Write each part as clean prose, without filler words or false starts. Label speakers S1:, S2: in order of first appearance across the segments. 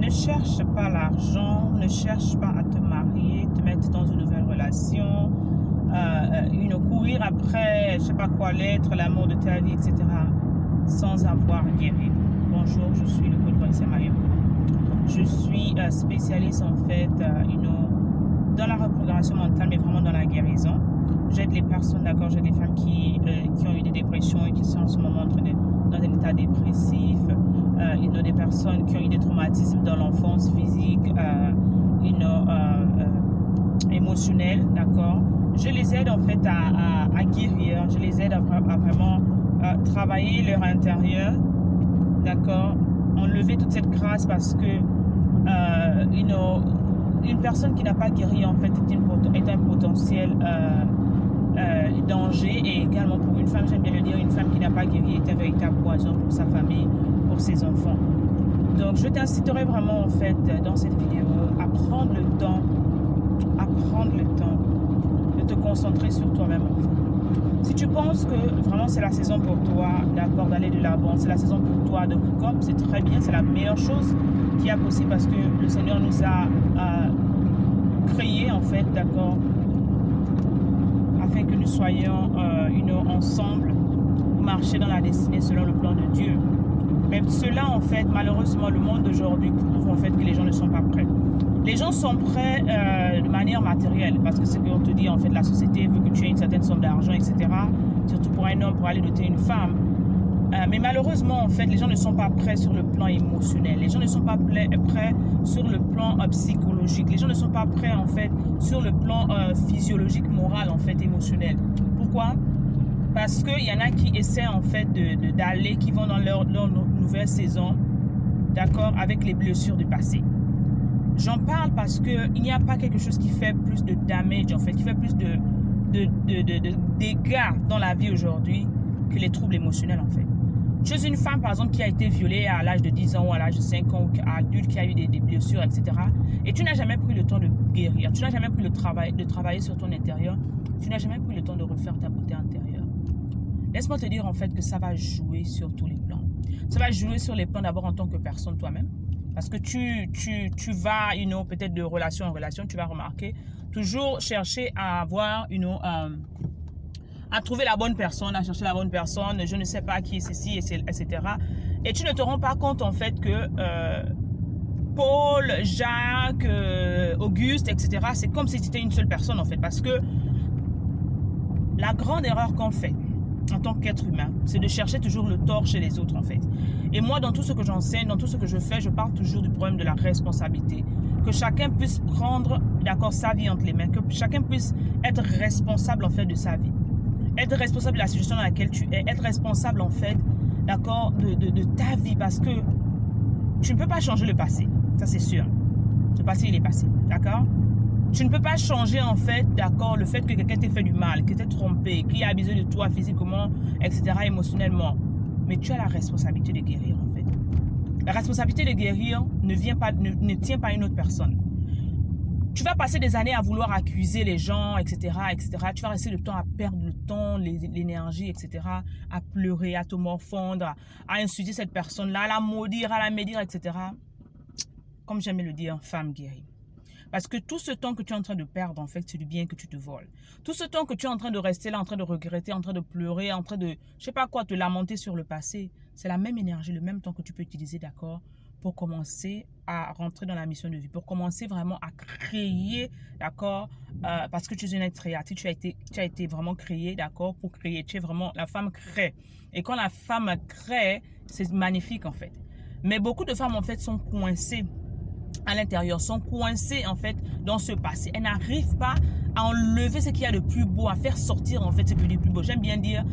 S1: Ne cherche pas l'argent, ne cherche pas à te marier, te mettre dans une nouvelle relation, courir après, je sais pas quoi, l'être, l'amour de ta vie, etc. sans avoir guéri. Bonjour, je suis le coach Vanessa Mayo. Je suis spécialiste en fait, dans la reprogrammation mentale, mais vraiment dans la guérison. J'aide les personnes, d'accord, j'aide les femmes qui ont eu des dépressions et qui sont en ce moment dans un état dépressif. Il y a des personnes qui ont eu des traumatismes dans l'enfance physique, émotionnel, d'accord. Je les aide en fait à guérir, je les aide à vraiment travailler leur intérieur, d'accord, enlever toute cette grâce parce que une personne qui n'a pas guéri en fait est un potentiel danger, et également pour une femme, j'aime bien le dire, une femme qui n'a pas guéri est un véritable poison pour sa famille, pour ses enfants. Donc je t'inciterai vraiment en fait dans cette vidéo à prendre le temps de te concentrer sur toi-même en fait. Si tu penses que vraiment c'est la saison pour toi, d'accord, d'aller de l'avant, c'est la saison pour toi de hook up, c'est très bien, c'est la meilleure chose qu'il y a possible parce que le Seigneur nous a créés en fait, d'accord, afin que nous soyons ensemble, marcher dans la destinée selon le plan de Dieu. Mais cela en fait, malheureusement, le monde d'aujourd'hui prouve en fait que les gens ne sont pas prêts. Les gens sont prêts de manière matérielle, parce que c'est ce qu'on te dit en fait, la société veut que tu aies une certaine somme d'argent, etc. Surtout pour un homme, pour aller doter une femme. Mais malheureusement, en fait, les gens ne sont pas prêts sur le plan émotionnel. Les gens ne sont pas prêts sur le plan psychologique. Les gens ne sont pas prêts, en fait, sur le plan physiologique, moral, en fait, émotionnel. Pourquoi? Parce qu'il y en a qui essaient, en fait, d'aller, qui vont dans leur nouvelle saison, d'accord, avec les blessures du passé. J'en parle parce qu'il n'y a pas quelque chose qui fait plus de damage, en fait, qui fait plus de dégâts dans la vie aujourd'hui que les troubles émotionnels, en fait. Tu es une femme, par exemple, qui a été violée à l'âge de 10 ans ou à l'âge de 5 ans, ou adulte, qui a eu des blessures, etc. Et tu n'as jamais pris le temps de guérir. Tu n'as jamais pris le travail de travailler sur ton intérieur. Tu n'as jamais pris le temps de refaire ta beauté intérieure. Laisse-moi te dire, en fait, que ça va jouer sur tous les plans. Ça va jouer sur les plans d'abord en tant que personne toi-même. Parce que tu vas, peut-être de relation en relation, tu vas remarquer, toujours chercher à avoir, à trouver la bonne personne, à chercher la bonne personne, je ne sais pas qui est ceci, etc. Et tu ne te rends pas compte en fait que Paul, Jacques, Auguste, etc., c'est comme si c'était une seule personne en fait. Parce que la grande erreur qu'on fait en tant qu'être humain, c'est de chercher toujours le tort chez les autres en fait. Et moi, dans tout ce que j'enseigne, dans tout ce que je fais, je parle toujours du problème de la responsabilité. Que chacun puisse prendre, d'accord, sa vie entre les mains, que chacun puisse être responsable en fait de sa vie. Être responsable de la situation dans laquelle tu es, être responsable en fait, d'accord, de ta vie, parce que tu ne peux pas changer le passé, ça c'est sûr. Le passé, il est passé, d'accord? Tu ne peux pas changer en fait, d'accord, le fait que quelqu'un t'ait fait du mal, que t'ait trompé, qu'il a abusé de toi physiquement, etc., émotionnellement. Mais tu as la responsabilité de guérir en fait. La responsabilité de guérir ne tient pas à une autre personne. Tu vas passer des années à vouloir accuser les gens, etc., etc. Tu vas rester le temps à perdre le temps, l'énergie, etc., à pleurer, à te morfondre, à insulter cette personne-là, à la maudire, à la médire, etc. Comme j'aime le dire, femme guérie. Parce que tout ce temps que tu es en train de perdre, en fait, c'est du bien que tu te voles. Tout ce temps que tu es en train de rester là, en train de regretter, en train de pleurer, en train de, je sais pas quoi, te lamenter sur le passé, c'est la même énergie, le même temps que tu peux utiliser, d'accord, pour commencer à rentrer dans la mission de vie, pour commencer vraiment à créer, d'accord, parce que tu es une être créative, tu as été vraiment créé, d'accord, pour créer. Tu es vraiment, la femme crée. Et quand la femme crée, c'est magnifique, en fait. Mais beaucoup de femmes, en fait, sont coincées à l'intérieur, sont coincées en fait dans ce passé. Elles n'arrivent pas à enlever ce qu'il y a de plus beau, à faire sortir en fait ce qu'il y a de plus beau. J'aime bien dire,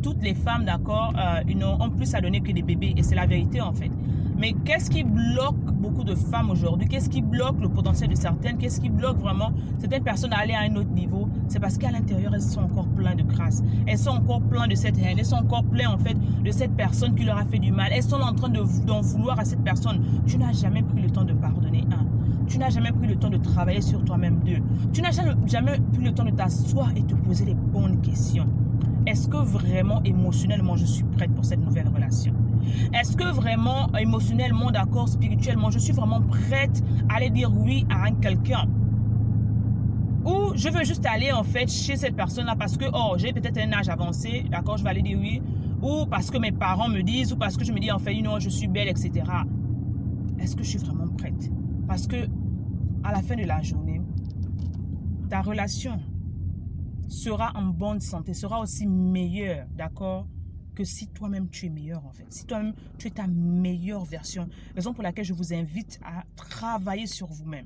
S1: toutes les femmes, d'accord, ont plus à donner que des bébés, et c'est la vérité en fait. Mais qu'est-ce qui bloque beaucoup de femmes aujourd'hui? Qu'est-ce qui bloque le potentiel de certaines? Qu'est-ce qui bloque vraiment certaines personnes à aller à un autre niveau? C'est parce qu'à l'intérieur, elles sont encore pleines de grâce. Elles sont encore pleines de cette haine. Elles sont encore pleines en fait de cette personne qui leur a fait du mal. Elles sont en train d'en vouloir à cette personne. Tu n'as jamais pris le temps de pardonner, un. Tu n'as jamais pris le temps de travailler sur toi-même, deux. Tu n'as jamais pris le temps de t'asseoir et te poser les bonnes questions. est-ce que vraiment émotionnellement je suis prête pour cette nouvelle relation? Est-ce que vraiment émotionnellement, d'accord, spirituellement, je suis vraiment prête à aller dire oui à quelqu'un? Ou je veux juste aller en fait chez cette personne-là parce que, oh, j'ai peut-être un âge avancé, d'accord, je vais aller dire oui. Ou parce que mes parents me disent, ou parce que je me dis en fait, non, je suis belle, etc. Est-ce que je suis vraiment prête? Parce que à la fin de la journée, ta relation sera en bonne santé, sera aussi meilleure, d'accord, que si toi-même tu es meilleur en fait. Si toi-même tu es ta meilleure version. Raison pour laquelle je vous invite à travailler sur vous-même.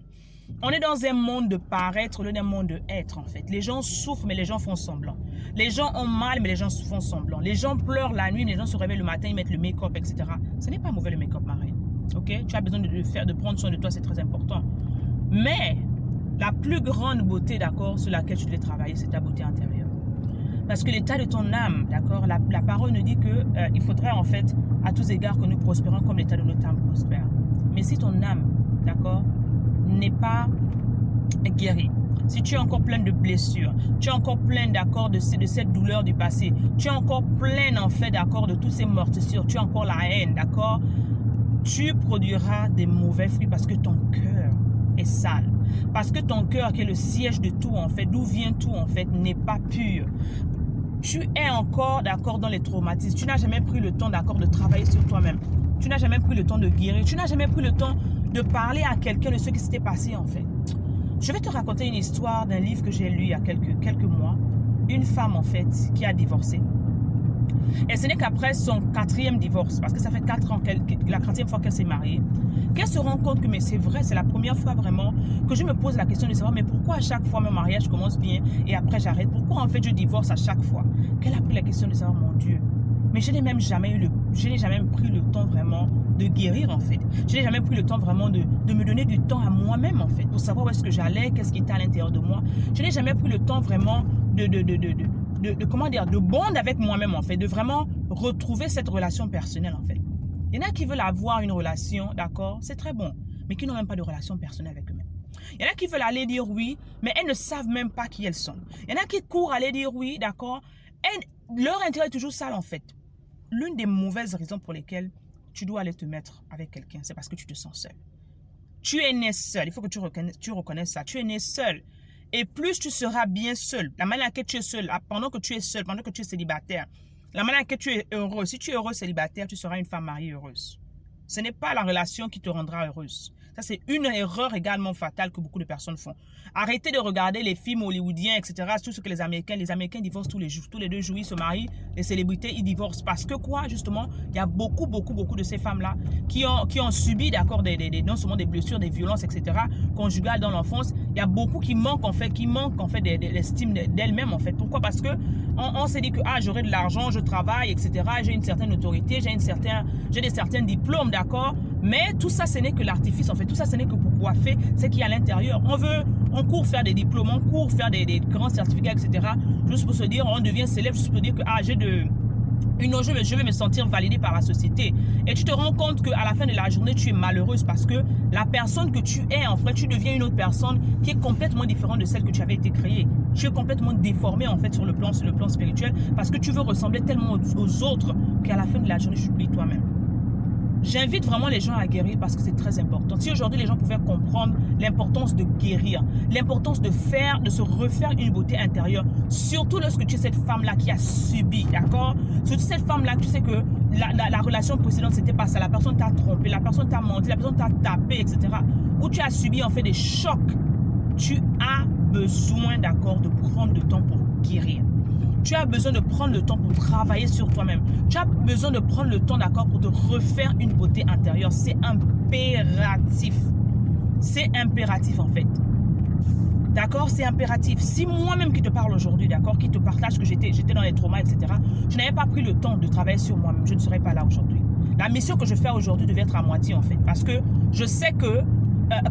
S1: On est dans un monde de paraître, on est dans un monde de être en fait. Les gens souffrent mais les gens font semblant. Les gens ont mal mais les gens font semblant. Les gens pleurent la nuit mais les gens se réveillent le matin, ils mettent le make-up, etc. Ce n'est pas mauvais le make-up, ma reine. Ok? Tu as besoin de prendre soin de toi, c'est très important. Mais la plus grande beauté, d'accord, sur laquelle tu devais travailler, c'est ta beauté intérieure. Parce que l'état de ton âme, d'accord, la parole nous dit que il faudrait en fait, à tous égards, que nous prospérons comme l'état de notre âme prospère. Mais si ton âme, d'accord, n'est pas guérie, si tu es encore plein de blessures, tu es encore plein, d'accord, de cette douleur du passé, tu es encore plein, en fait, d'accord, de toutes ces meurtrissures, tu as encore la haine, d'accord, tu produiras des mauvais fruits parce que ton cœur est sale. Parce que ton cœur, qui est le siège de tout, en fait, d'où vient tout, en fait, n'est pas pur. Tu es encore, d'accord, dans les traumatismes. Tu n'as jamais pris le temps, d'accord, de travailler sur toi-même. Tu n'as jamais pris le temps de guérir. Tu n'as jamais pris le temps de parler à quelqu'un de ce qui s'était passé, en fait. Je vais te raconter une histoire d'un livre que j'ai lu il y a quelques mois. Une femme, en fait, qui a divorcé. Et ce n'est qu'après son 4e divorce, parce que ça fait 4 ans, la 4e fois qu'elle s'est mariée, qu'elle se rend compte que, mais c'est vrai, c'est la première fois vraiment que je me pose la question de savoir, mais pourquoi à chaque fois mon mariage commence bien et après j'arrête? Pourquoi en fait je divorce à chaque fois? Qu'elle a pris la question de savoir, mon Dieu, mais je n'ai jamais pris le temps vraiment de guérir en fait. Je n'ai jamais pris le temps vraiment de me donner du temps à moi-même en fait, pour savoir où est-ce que j'allais, qu'est-ce qui était à l'intérieur de moi. Je n'ai jamais pris le temps vraiment comment dire, de bond avec moi-même en fait, de vraiment retrouver cette relation personnelle en fait. Il y en a qui veulent avoir une relation, d'accord, c'est très bon, mais qui n'ont même pas de relation personnelle avec eux-mêmes. Il y en a qui veulent aller dire oui, mais elles ne savent même pas qui elles sont. Il y en a qui courent aller dire oui, d'accord, leur intérêt est toujours sale en fait. L'une des mauvaises raisons pour lesquelles tu dois aller te mettre avec quelqu'un, c'est parce que tu te sens seul. Tu es né seul, il faut que tu reconnaisses ça, tu es né seul. Et plus tu seras bien seul, la manière à laquelle tu es seul, pendant que tu es seul, pendant que tu es célibataire, la manière à laquelle tu es heureux, si tu es heureux célibataire, tu seras une femme mariée heureuse. Ce n'est pas la relation qui te rendra heureuse. Ça, c'est une erreur également fatale que beaucoup de personnes font. Arrêtez de regarder les films hollywoodiens, etc. Tout ce que les Américains divorcent tous les jours. Tous les 2 jours, ils se marient. Les célébrités, ils divorcent. Parce que quoi, justement, il y a beaucoup de ces femmes-là qui ont subi, d'accord, non seulement des blessures, des violences, etc., conjugales dans l'enfance. Il y a beaucoup qui manquent, en fait, de l'estime d'elles-mêmes, en fait. Pourquoi? Parce que on s'est dit que, j'aurai de l'argent, je travaille, etc., j'ai une certaine autorité, j'ai des certains diplômes, d'accord? Mais tout ça, ce n'est que l'artifice, en fait. Tout ça, ce n'est que pour coiffer ce qu'il y a à l'intérieur. On court faire des diplômes, on court faire des grands certificats, etc. Juste pour se dire, on devient célèbre, juste pour dire que, je vais me sentir validé par la société. Et tu te rends compte qu'à la fin de la journée, tu es malheureuse parce que la personne que tu es, en fait, tu deviens une autre personne qui est complètement différente de celle que tu avais été créée. Tu es complètement déformé, en fait, sur le plan spirituel parce que tu veux ressembler tellement aux autres qu'à la fin de la journée, tu oublies toi-même. J'invite vraiment les gens à guérir parce que c'est très important. Si aujourd'hui les gens pouvaient comprendre l'importance de guérir, l'importance de se refaire une beauté intérieure, surtout lorsque tu es cette femme-là qui a subi, d'accord? Surtout cette femme-là, tu sais que la relation précédente, c'était pas ça. La personne t'a trompé, la personne t'a menti, la personne t'a tapé, etc. Ou tu as subi en fait des chocs. Tu as besoin, d'accord, de prendre le temps pour guérir. Tu as besoin de prendre le temps pour travailler sur toi-même. Tu as besoin de prendre le temps, d'accord, pour te refaire une beauté intérieure. C'est impératif. C'est impératif, en fait. D'accord? C'est impératif. Si moi-même qui te parle aujourd'hui, d'accord, qui te partage que j'étais dans les traumas, etc., je n'avais pas pris le temps de travailler sur moi-même, je ne serais pas là aujourd'hui. La mission que je fais aujourd'hui devait être à moitié, en fait. Parce que je sais que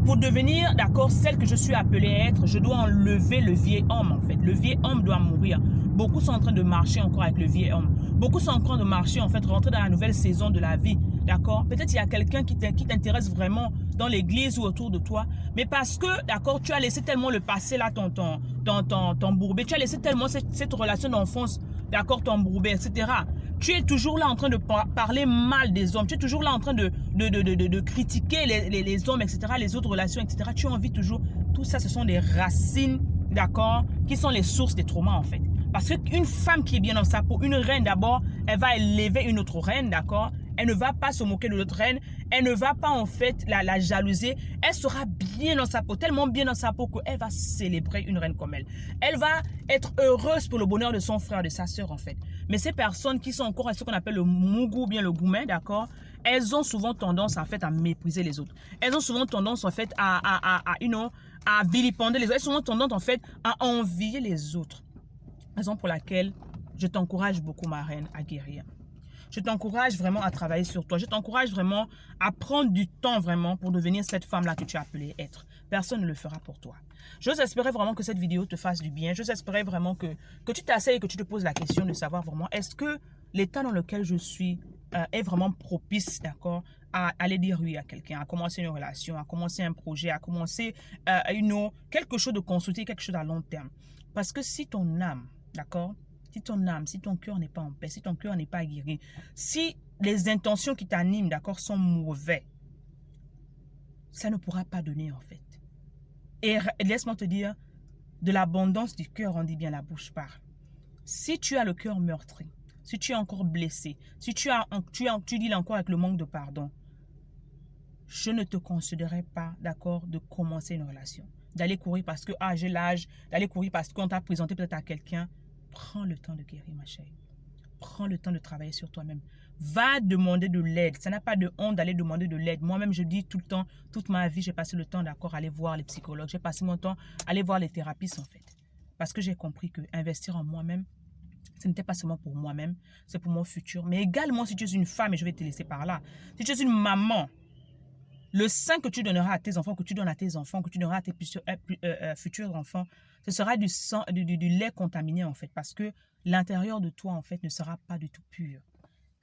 S1: pour devenir, d'accord, celle que je suis appelée à être, je dois enlever le vieil homme, en fait. Le vieil homme doit mourir. Beaucoup sont en train de marcher encore avec le vieil homme. Beaucoup sont en train de marcher, en fait, rentrer dans la nouvelle saison de la vie, d'accord? Peut-être il y a quelqu'un qui t'intéresse vraiment dans l'église ou autour de toi, mais parce que, d'accord, tu as laissé tellement le passé là, t'embourbé, tu as laissé tellement cette relation d'enfance, d'accord, t'embrouber, etc. Tu es toujours là en train de parler mal des hommes. Tu es toujours là en train de critiquer les hommes, etc., les autres relations, etc. Tu as envie toujours... Tout ça, ce sont des racines, d'accord, qui sont les sources des traumas, en fait. Parce qu'une femme qui est bien dans sa peau, une reine d'abord, elle va élever une autre reine, d'accord? Elle ne va pas se moquer de l'autre reine. Elle ne va pas en fait la jalouser. Elle sera bien dans sa peau, tellement bien dans sa peau qu'elle va célébrer une reine comme elle. Elle va être heureuse pour le bonheur de son frère, de sa sœur en fait. Mais ces personnes qui sont encore à ce qu'on appelle le mougou, bien le goumen, d'accord? Elles ont souvent tendance en fait à mépriser les autres. Elles ont souvent tendance en fait à vilipender les autres. Elles ont souvent tendance en fait à envier les autres. Raison pour laquelle je t'encourage beaucoup, ma reine, à guérir. Je t'encourage vraiment à travailler sur toi. Je t'encourage vraiment à prendre du temps vraiment pour devenir cette femme-là que tu as appelée être. Personne ne le fera pour toi. J'ose espérer vraiment que cette vidéo te fasse du bien. J'ose espérer vraiment que tu t'asseyes et que tu te poses la question de savoir vraiment est-ce que l'état dans lequel je suis est vraiment propice, d'accord, à aller dire oui à quelqu'un, à commencer une relation, à commencer un projet, à commencer quelque chose de constructif, quelque chose à long terme. Parce que si ton âme, d'accord, si ton âme, si ton cœur n'est pas en paix, si ton cœur n'est pas guéri, si les intentions qui t'animent, d'accord, sont mauvais, ça ne pourra pas donner en fait. Et laisse-moi te dire, de l'abondance du cœur, on dit bien la bouche parle. Si tu as le cœur meurtri, si tu es encore blessé, si tu deals encore avec le manque de pardon, je ne te considérerai pas, d'accord, de commencer une relation. D'aller courir parce que j'ai l'âge, d'aller courir parce qu'on t'a présenté peut-être à quelqu'un. Prends le temps de guérir, ma chérie. Prends le temps de travailler sur toi-même. Va demander de l'aide. Ça n'a pas de honte d'aller demander de l'aide. Moi-même, je dis tout le temps, toute ma vie, j'ai passé le temps, d'accord, à aller voir les psychologues. J'ai passé mon temps à aller voir les thérapeutes, en fait. Parce que j'ai compris que investir en moi-même, ce n'était pas seulement pour moi-même, c'est pour mon futur. Mais également, si tu es une femme, et je vais te laisser par là, si tu es une maman, le sein que tu donneras à tes enfants, que tu donnes à tes enfants, que tu donneras à tes futurs enfants, ce sera du sang, du lait contaminé en fait, parce que l'intérieur de toi en fait ne sera pas du tout pur.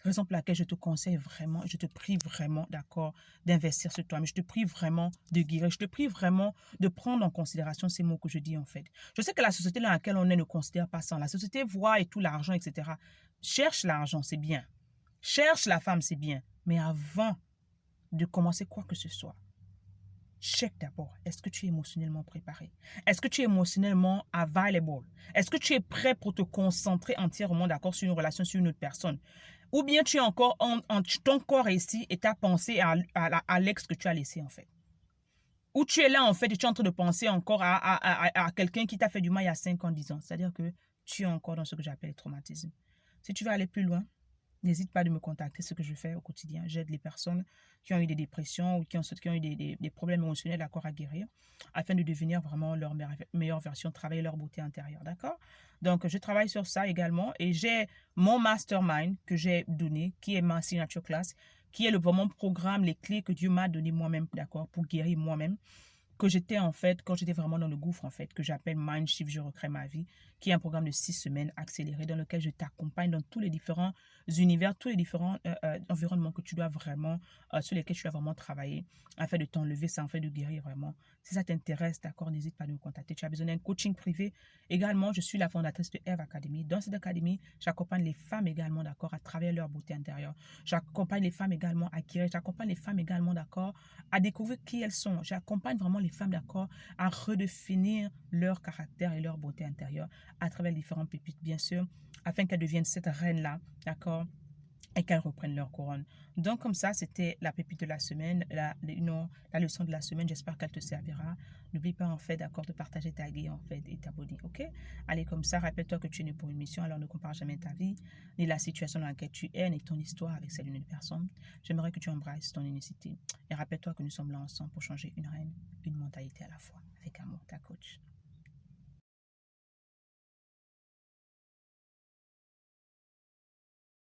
S1: Raison pour laquelle je te conseille vraiment, je te prie vraiment, d'accord, d'investir sur toi. Mais je te prie vraiment de guérir. Je te prie vraiment de prendre en considération ces mots que je dis en fait. Je sais que la société dans laquelle on est ne considère pas ça. La société voit et tout l'argent, etc. Cherche l'argent, c'est bien. Cherche la femme, c'est bien. Mais avant de commencer quoi que ce soit, check d'abord, est-ce que tu es émotionnellement préparé? Est-ce que tu es émotionnellement available? Est-ce que tu es prêt pour te concentrer entièrement d'accord sur une relation, sur une autre personne? Ou bien tu es encore ton corps est ici et tu as pensé à l'ex que tu as laissé en fait. Ou tu es là en fait et tu es en train de penser encore à quelqu'un qui t'a fait du mal il y a 5 ans, 10 ans. C'est-à-dire que tu es encore dans ce que j'appelle le traumatisme. Si tu veux aller plus loin, n'hésite pas de me contacter, ce que je fais au quotidien. J'aide les personnes qui ont eu des dépressions ou qui ont eu des problèmes émotionnels d'accord à guérir afin de devenir vraiment leur meilleure version, travailler leur beauté intérieure, d'accord? Donc, je travaille sur ça également et j'ai mon mastermind que j'ai donné, qui est ma signature class, qui est mon programme, les clés que Dieu m'a donné moi-même, d'accord, pour guérir moi-même. Que j'étais en fait, quand j'étais vraiment dans le gouffre en fait, que j'appelle Mind Shift, je recrée ma vie, qui est un programme de 6 semaines accéléré dans lequel je t'accompagne dans tous les différents univers, tous les différents environnements que tu dois vraiment, sur lesquels tu dois vraiment travailler afin de t'enlever ça, afin de guérir vraiment. Si ça t'intéresse, d'accord, n'hésite pas à me contacter. Tu as besoin d'un coaching privé. Également, je suis la fondatrice de Eve Academy. Dans cette académie, j'accompagne les femmes également, d'accord, à travailler leur beauté intérieure. J'accompagne les femmes également à guérir. J'accompagne les femmes également, d'accord, à découvrir qui elles sont. J'accompagne vraiment les femmes, d'accord, à redéfinir leur caractère et leur beauté intérieure à travers différentes pépites, bien sûr, afin qu'elles deviennent cette reine-là, d'accord, et qu'elles reprennent leur couronne. Donc, comme ça, c'était la pépite de la semaine, la leçon de la semaine. J'espère qu'elle te servira. N'oublie pas, en fait, d'accord, de partager, taguer, en fait, et t'abonner, ok? Allez, comme ça, rappelle-toi que tu es né pour une mission, alors ne compare jamais ta vie, ni la situation dans laquelle tu es, ni ton histoire avec celle d'une autre personne. J'aimerais que tu embrasses ton unicité. Et rappelle-toi que nous sommes là ensemble pour changer une reine, une mentalité à la fois. Avec amour, ta coach.